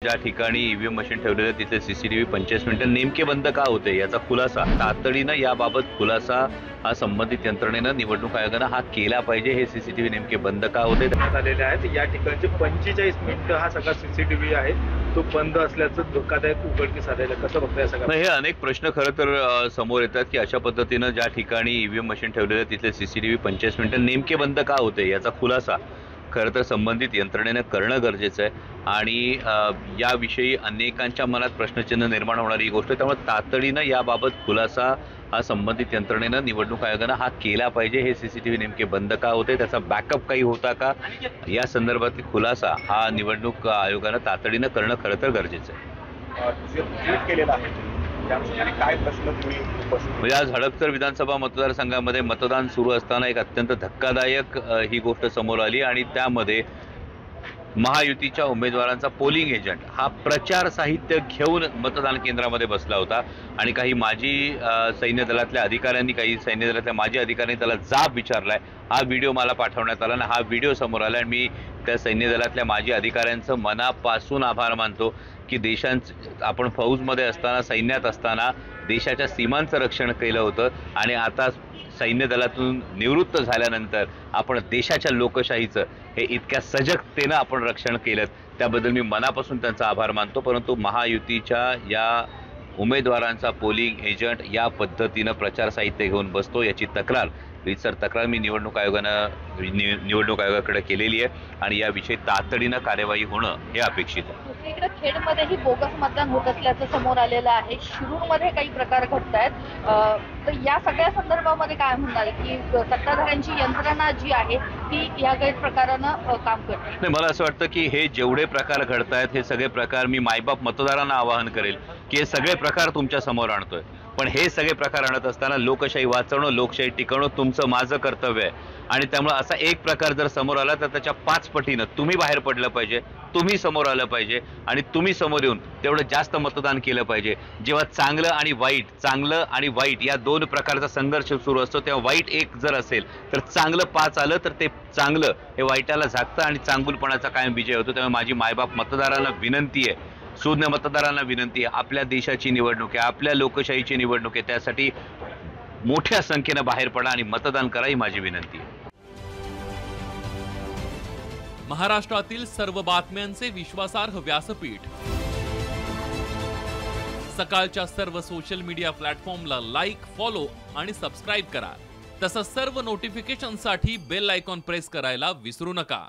ज्या ठिकाणी EVM machine ठेवलेले तिथे सीसीटीव्ही 45 मिनिटं नेमके बंद का होते याचा खुलासा तातडीनं याबाबत खुलासा हा संबंधित यंत्रणेनं निवडणूक आयोगानं हा केला पाहिजे। हे सीसीटीव्ही नेमके बंद का होते झालेले आहेत। या ठिकाणचे 45 मिनिटं हा सगळा सीसीटीव्ही आहे तो बंद असल्याचं धोकादायक उघडकीस आलेलं कसं बघताय सगळं? हे अनेक प्रश्न खरं तर समोर येतात की अशा पद्धतीनं ज्या ठिकाणी ईव्हीएम मशीन ठेवलेले तिथे सीसीटीव्ही 45 मिनिटं नेमके बंद का होते याचा खुलासा खरं तर संबंधित यंत्रणेनं करणं गरजेचं आहे आणि याविषयी अनेकांच्या मनात प्रश्नचिन्ह निर्माण होणारी ही गोष्ट आहे। त्यामुळे तातडीनं याबाबत खुलासा हा संबंधित यंत्रणेनं निवडणूक आयोगानं हा केला पाहिजे। हे सीसीटीव्ही नेमके बंद का होते त्याचा बॅकअप काही होता का या संदर्भातील खुलासा हा निवडणूक आयोगानं तातडीनं करणं खरं तर गरजेचं आहे। काय प्रश्न तुम्ही म्हणजे आज हडपसर विधानसभा मतदारसंघामध्ये मतदान सुरू असताना एक अत्यंत धक्कादायक ही गोष्ट समोर आली आणि त्यामध्ये महायुतीच्या उमेदवारांचा पोलिंग एजंट हा प्रचार साहित्य घेऊन मतदान केंद्रामध्ये बसला होता आणि काही माजी सैन्य दलातल्या अधिकाऱ्यांनी काही सैन्य दलातल्या माजी अधिकाऱ्यांनी त्याला जाब विचारलाय। हा व्हिडिओ मला पाठवण्यात आला आणि हा व्हिडिओ समोर आला आणि मी त्या सैन्य दलातल्या माजी अधिकाऱ्यांचं मनापासून आभार मानतो की आपण फौजमध्ये असताना सैन्यात असताना देशाच्या सीमांचं रक्षण केलं होतं आणि आता सैन्य दलातून निवृत्त झाल्यानंतर आपण देशाच्या लोकशाहीचं हे इतक्या सजगतेनं आपण रक्षण केलं त्याबद्दल मी मनापासून त्यांचा आभार मानतो। परंतु महायुतीच्या या उमेदवारांचा पोलिंग एजंट या पद्धतीनं प्रचार साहित्य घेऊन बसतो याची रीतसर तक्रार मी निवडणूक आयोगाकडे केलेली आहे आणि याविषयी तातडीनं कार्यवाही होणं हे अपेक्षित आहे। दुसरीकडे खेडमध्येही बोगस मतदान होत असल्याचं समोर आलेलं आहे। शिरूरमध्ये काही प्रकार घडत आहेत तर या सगळ्या संदर्भामध्ये काय म्हणणार की सत्ताधाऱ्यांची यंत्रणा जी आहे ती या गैरप्रकारानं काम करते? नाही, मला असं वाटतं की हे जेवढे प्रकार घडत आहेत हे सगळे प्रकार मी मायबाप मतदारांना आवाहन करेल की हे सगळे प्रकार तुमच्या समोर आणतोय, पण हे सगळे प्रकार आणत असताना लोकशाही वाचवणं लोकशाही टिकवणं तुमचं माझं कर्तव्य आहे आणि त्यामुळे असा एक प्रकार जर समोर आला तर त्याच्या 5 पटीनं तुम्ही बाहेर पडलं पाहिजे, तुम्ही समोर आलं पाहिजे आणि तुम्ही समोर येऊन तेवढं जास्त मतदान केलं पाहिजे। जेव्हा चांगलं आणि वाईट या 2 प्रकारचा संघर्ष सुरू असतो तेव्हा वाईट एक जर असेल तर चांगलं 5 आलं तर ते चांगलं हे वाईटाला झाकतं आणि चांगुलपणाचा कायम विजय होतो। त्यामुळे माझी मायबाप मतदारांना विनंती आहे, सुज्ञ मतदारांना विनंती आहे, आपल्या देशाची निवडणूक आहे, आपल्या लोकशाहीची निवडणूक आहे, त्यासाठी मोठ्या संख्येनं बाहेर पडा आणि मतदान करा ही माझी विनंती आहे। महाराष्ट्रातील सर्व बातम्यांचे विश्वासार्ह व्यासपीठ सकाळच्या सर्व सोशल मीडिया प्लॅटफॉर्मला लाईक, फॉलो आणि सबस्क्राईब करा। तसंच सर्व नोटिफिकेशनसाठी बेल आयकॉन प्रेस करायला विसरू नका।